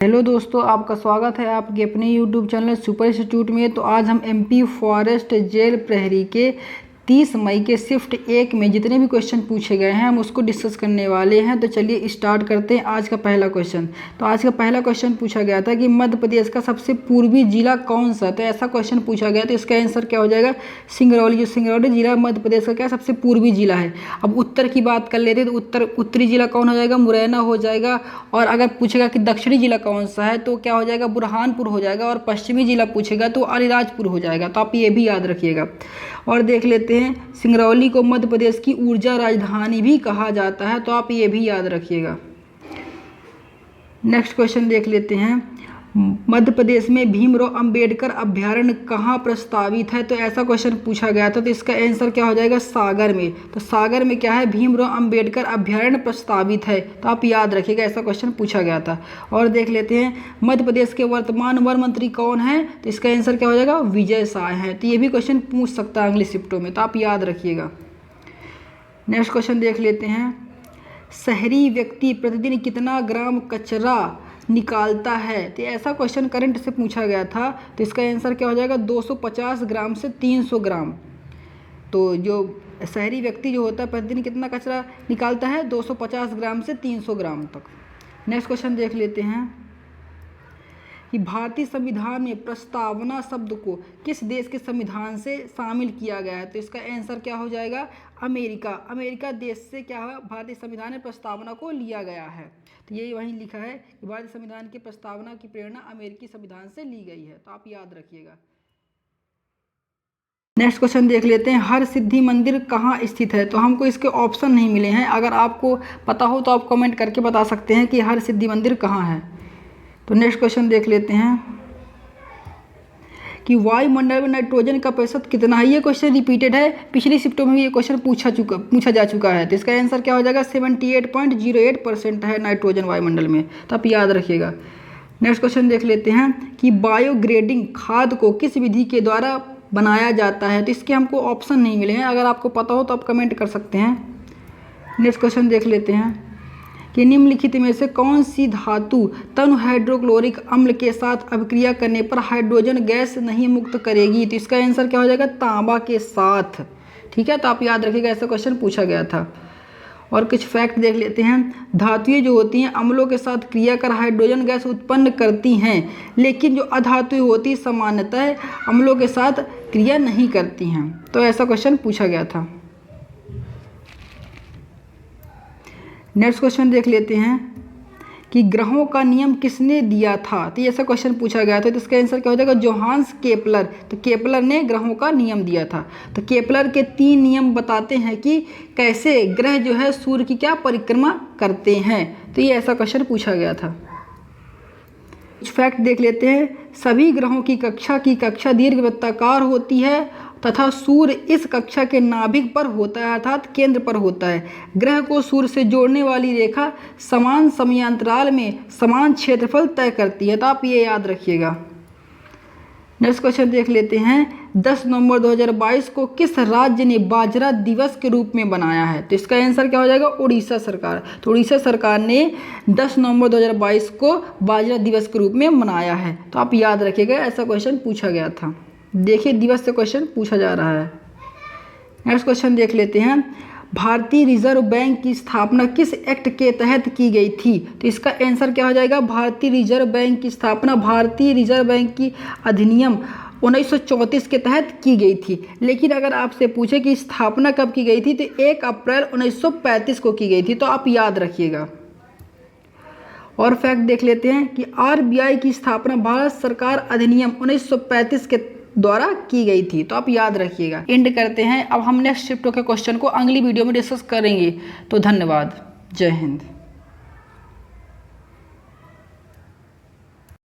Hello दोस्तों, आपका स्वागत है आपके अपने यूट्यूब चैनल सुपर इंस्टीट्यूट में। तो आज हम एमपी फॉरेस्ट जेल प्रहरी के 30 मई के शिफ्ट 1 में जितने भी क्वेश्चन पूछे गए हैं हम उसको डिस्कस करने वाले हैं। तो चलिए स्टार्ट करते हैं आज का पहला क्वेश्चन। तो आज का पहला क्वेश्चन पूछा गया था कि मध्य प्रदेश का सबसे पूर्वी जिला कौन सा है। तो ऐसा क्वेश्चन पूछा गया तो इसका आंसर क्या हो जाएगा, सिंगरौली। जो सिंगरौली जिला मध्य प्रदेश का क्या सबसे पूर्वी जिला है। अब उत्तर की बात कर लेते हैं तो उत्तरी जिला कौन हो जाएगा, मुरैना हो जाएगा। और अगर पूछेगा कि दक्षिणी जिला कौन सा है तो क्या हो जाएगा, बुरहानपुर हो जाएगा। और पश्चिमी जिला पूछेगा तो अलीराजपुर हो जाएगा। तो आप ये भी याद रखिएगा। और देख लेते हैं, सिंगरौली को मध्य प्रदेश की ऊर्जा राजधानी भी कहा जाता है। तो आप ये भी याद रखिएगा। नेक्स्ट क्वेश्चन देख लेते हैं, मध्य प्रदेश में भीमराव अंबेडकर अभ्यारण्य कहाँ प्रस्तावित है। तो ऐसा क्वेश्चन पूछा गया था। तो इसका आंसर क्या हो जाएगा, सागर में। तो सागर में क्या है, भीमराव अंबेडकर अभ्यारण्य प्रस्तावित है। तो आप याद रखिएगा, ऐसा क्वेश्चन पूछा गया था। और देख लेते हैं, मध्य प्रदेश के वर्तमान वन मंत्री कौन है। तो इसका आंसर क्या हो जाएगा, विजय शाह है। तो ये भी क्वेश्चन पूछ सकता है अगली शिफ्टों में। तो आप याद रखिएगा। नेक्स्ट क्वेश्चन देख लेते हैं, शहरी व्यक्ति प्रतिदिन कितना ग्राम कचरा निकालता है। तो ऐसा क्वेश्चन करंट से पूछा गया था। तो इसका आंसर क्या हो जाएगा, 250 ग्राम से 300 ग्राम। तो जो शहरी व्यक्ति जो होता है प्रतिदिन कितना कचरा निकालता है, 250 ग्राम से 300 ग्राम तक। नेक्स्ट क्वेश्चन देख लेते हैं कि भारतीय संविधान में प्रस्तावना शब्द को किस देश के संविधान से शामिल किया गया है। तो इसका आंसर क्या हो जाएगा, अमेरिका। अमेरिका देश से क्या है, भारतीय संविधान में प्रस्तावना को लिया गया है। तो यही वहीं लिखा है कि भारतीय संविधान की प्रस्तावना की प्रेरणा अमेरिकी संविधान से ली गई है। तो आप याद रखिएगा। नेक्स्ट क्वेश्चन देख लेते हैं, हर सिद्धि मंदिर कहाँ स्थित है। तो हमको इसके ऑप्शन नहीं मिले हैं। अगर आपको पता हो तो आप कमेंट करके बता सकते हैं कि हर सिद्धि मंदिर कहाँ है। तो नेक्स्ट क्वेश्चन देख लेते हैं कि वायुमंडल में नाइट्रोजन का प्रतिशत कितना है। ये क्वेश्चन रिपीटेड है, पिछली शिफ्टों में भी ये क्वेश्चन पूछा जा चुका है। तो इसका आंसर क्या हो जाएगा, 78.08% है नाइट्रोजन वायुमंडल में। तो आप याद रखिएगा। नेक्स्ट क्वेश्चन देख लेते हैं कि बायोग्रेडिंग खाद को किस विधि के द्वारा बनाया जाता है। तो इसके हमको ऑप्शन नहीं मिले हैं। अगर आपको पता हो तो आप कमेंट कर सकते हैं। नेक्स्ट क्वेश्चन देख लेते हैं कि निम्नलिखित में से कौन सी धातु तनु हाइड्रोक्लोरिक अम्ल के साथ अभिक्रिया करने पर हाइड्रोजन गैस नहीं मुक्त करेगी। तो इसका आंसर क्या हो जाएगा, तांबा के साथ। ठीक है, तो आप याद रखिएगा, ऐसा क्वेश्चन पूछा गया था। और कुछ फैक्ट देख लेते हैं, धातुएं जो होती हैं अम्लों के साथ क्रिया कर हाइड्रोजन गैस उत्पन्न करती हैं, लेकिन जो अधातुएं होती सामान्यतः अम्लों के साथ क्रिया नहीं करती हैं। तो ऐसा क्वेश्चन पूछा गया था। नेक्स्ट क्वेश्चन देख लेते हैं कि ग्रहों का नियम किसने दिया था। तो ऐसा क्वेश्चन पूछा गया था। तो इसका आंसर क्या हो जाएगा, जोहान्स केपलर। तो केपलर ने ग्रहों का नियम दिया था। तो केपलर के 3 नियम बताते हैं कि कैसे ग्रह जो है सूर्य की क्या परिक्रमा करते हैं। तो ये ऐसा क्वेश्चन पूछा गया था। कुछ फैक्ट देख लेते हैं, सभी ग्रहों की कक्षा दीर्घवृत्ताकार होती है तथा सूर्य इस कक्षा के नाभिक पर होता है, अर्थात केंद्र पर होता है। ग्रह को सूर्य से जोड़ने वाली रेखा समान समयांतराल में समान क्षेत्रफल तय करती है। तो आप ये याद रखिएगा। नेक्स्ट क्वेश्चन देख लेते हैं, 10 नवंबर 2022 को किस राज्य ने बाजरा दिवस के रूप में बनाया है। तो इसका आंसर क्या हो जाएगा, उड़ीसा सरकार। तो उड़ीसा सरकार ने 10 नवंबर 2022 को बाजरा दिवस के रूप में मनाया है। तो आप याद रखिएगा, ऐसा क्वेश्चन पूछा गया था। देखिए, दिवस से क्वेश्चन पूछा जा रहा है। नेक्स्ट क्वेश्चन देख लेते हैं, भारतीय रिजर्व बैंक की स्थापना किस एक्ट के तहत की गई थी। तो इसका आंसर क्या हो जाएगा, भारतीय रिजर्व बैंक की स्थापना भारतीय रिजर्व बैंक की अधिनियम 1934 के तहत की गई थी। लेकिन अगर आपसे पूछे कि स्थापना कब की गई थी तो 1 अप्रैल 1935 को की गई थी। तो आप याद रखिएगा। और फैक्ट देख लेते हैं कि आरबीआई की स्थापना भारत सरकार अधिनियम 1935 के द्वारा की गई थी। तो आप याद रखिएगा। एंड करते हैं। अब हम नेक्स्ट शिफ्टों के क्वेश्चन को अगली वीडियो में डिस्कस करेंगे। तो धन्यवाद, जय हिंद।